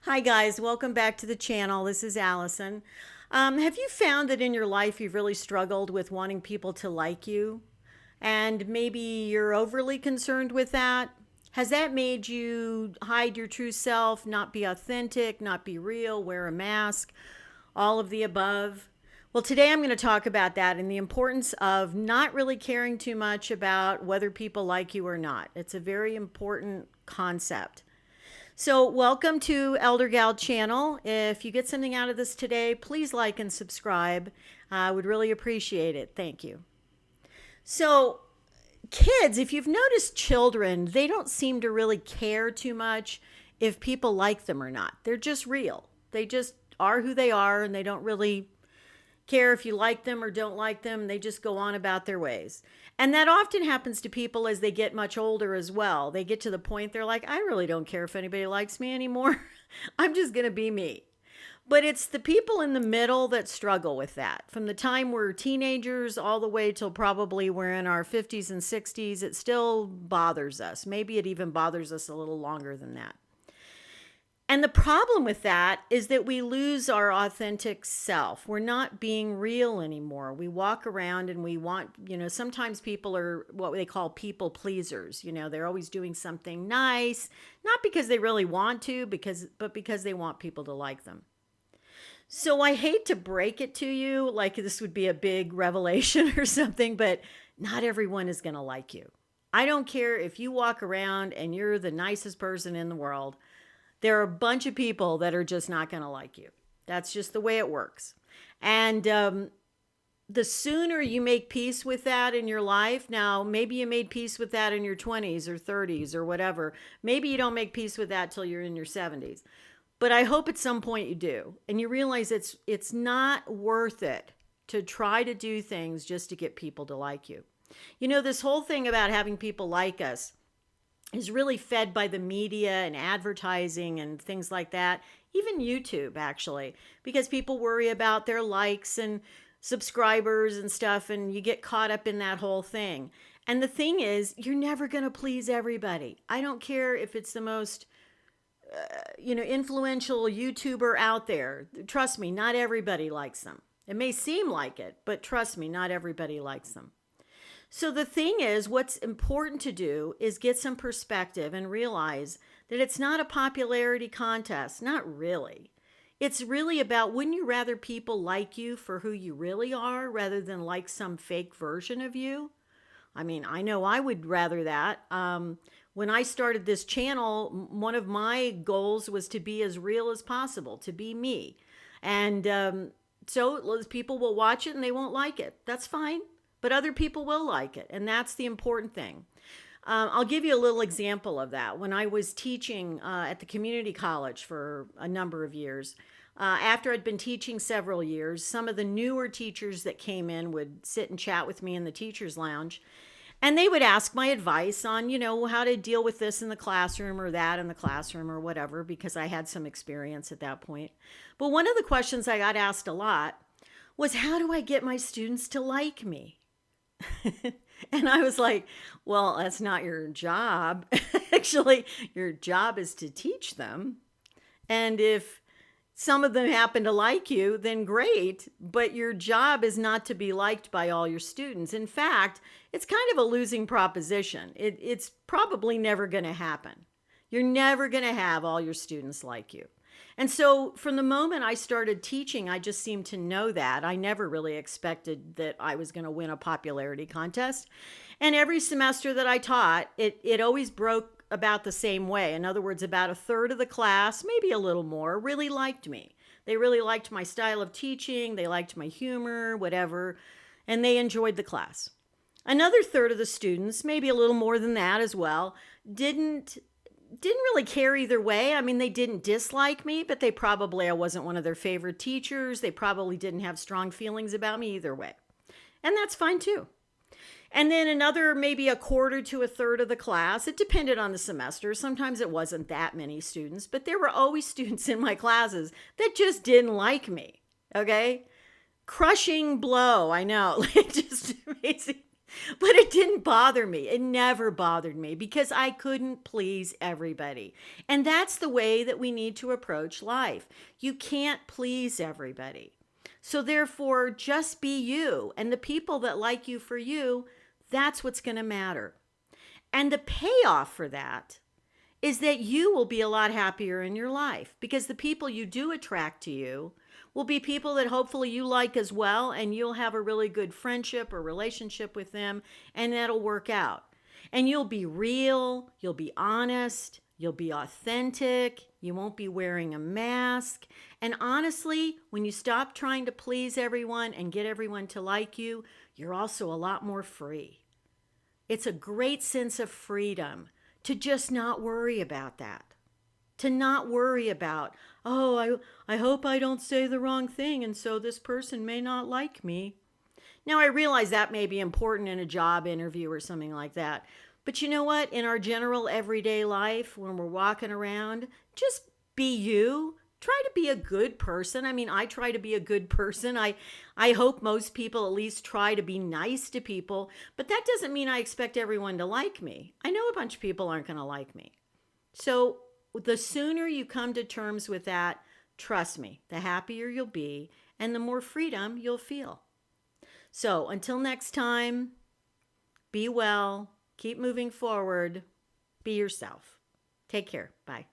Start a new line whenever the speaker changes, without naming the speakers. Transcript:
Hi guys, welcome back to the channel. This is Allison. Have you found that in your life you've really struggled with wanting people to like you? And maybe you're overly concerned with that? Has that made you hide your true self, not be authentic, not be real, wear a mask, all of the above? Well, today I'm going to talk about that and the importance of not really caring too much about whether people like you or not. It's a very important concept. So, welcome to Elder Gal channel. If you get something out of this today, please like and subscribe. I would really appreciate it. Thank you. So, kids, if you've noticed children, they don't seem to really care too much if people like them or not. They're just real. They just are who they are and they don't really care if you like them or don't like them. They just go on about their ways. And that often happens to people as they get much older as well. They get to the point they're like, I really don't care if anybody likes me anymore. I'm just going to be me. But it's the people in the middle that struggle with that. From the time we're teenagers all the way till probably we're in our 50s and 60s, it still bothers us. Maybe it even bothers us a little longer than that. And the problem with that is that we lose our authentic self. We're not being real anymore. We walk around and we want, sometimes people are what they call people pleasers. They're always doing something nice, not because they really want to, but because they want people to like them. So I hate to break it to you, like this would be a big revelation or something, but not everyone is going to like you. I don't care if you walk around and you're the nicest person in the world. There are a bunch of people that are just not going to like you. That's just the way it works. And the sooner you make peace with that in your life, now maybe you made peace with that in your 20s or 30s or whatever. Maybe you don't make peace with that till you're in your 70s. But I hope at some point you do. And you realize it's not worth it to try to do things just to get people to like you. This whole thing about having people like us is really fed by the media and advertising and things like that, even YouTube actually, because people worry about their likes and subscribers and stuff, and you get caught up in that whole thing. And the thing is, you're never going to please everybody. I don't care if it's the most influential YouTuber out there. Trust me, not everybody likes them. It may seem like it, but trust me, not everybody likes them. So the thing is, what's important to do is get some perspective and realize that it's not a popularity contest. Not really. It's really about, wouldn't you rather people like you for who you really are rather than like some fake version of you? I mean, I know I would rather that. When I started this channel, one of my goals was to be as real as possible, to be me. And so people will watch it and they won't like it. That's fine. But other people will like it, and that's the important thing. I'll give you a little example of that. When I was teaching at the community college for a number of years, after I'd been teaching several years, some of the newer teachers that came in would sit and chat with me in the teacher's lounge, and they would ask my advice on, how to deal with this in the classroom or that in the classroom or whatever, because I had some experience at that point. But one of the questions I got asked a lot was, how do I get my students to like me? And I was like, well, that's not your job. Actually, your job is to teach them. And if some of them happen to like you, then great. But your job is not to be liked by all your students. In fact, it's kind of a losing proposition. It's probably never going to happen. You're never going to have all your students like you. And so from the moment I started teaching, I just seemed to know that. I never really expected that I was going to win a popularity contest. And every semester that I taught, it always broke about the same way. In other words, about a third of the class, maybe a little more, really liked me. They really liked my style of teaching. They liked my humor, whatever, and they enjoyed the class. Another third of the students, maybe a little more than that as well, didn't really care either way. I mean, they didn't dislike me, but I wasn't one of their favorite teachers. They probably didn't have strong feelings about me either way. And that's fine too. And then another, maybe a quarter to a third of the class, it depended on the semester. Sometimes it wasn't that many students, but there were always students in my classes that just didn't like me. Okay? Crushing blow, I know. Just amazing. But it didn't bother me. It never bothered me because I couldn't please everybody. And that's the way that we need to approach life. You can't please everybody. So therefore, just be you. And the people that like you for you, that's what's going to matter. And the payoff for that is that you will be a lot happier in your life because the people you do attract to you will be people that hopefully you like as well, and you'll have a really good friendship or relationship with them, and that'll work out. And you'll be real, you'll be honest, you'll be authentic, you won't be wearing a mask. And honestly, when you stop trying to please everyone and get everyone to like you, you're also a lot more free. It's a great sense of freedom to just not worry about that. To not worry about, oh, I hope I don't say the wrong thing and so this person may not like me. Now, I realize that may be important in a job interview or something like that. But you know what? In our general everyday life, when we're walking around, just be you. Try to be a good person. I mean, I try to be a good person. I hope most people at least try to be nice to people. But that doesn't mean I expect everyone to like me. I know a bunch of people aren't going to like me. So the sooner you come to terms with that, trust me, the happier you'll be and the more freedom you'll feel. So until next time, be well, keep moving forward, be yourself. Take care. Bye.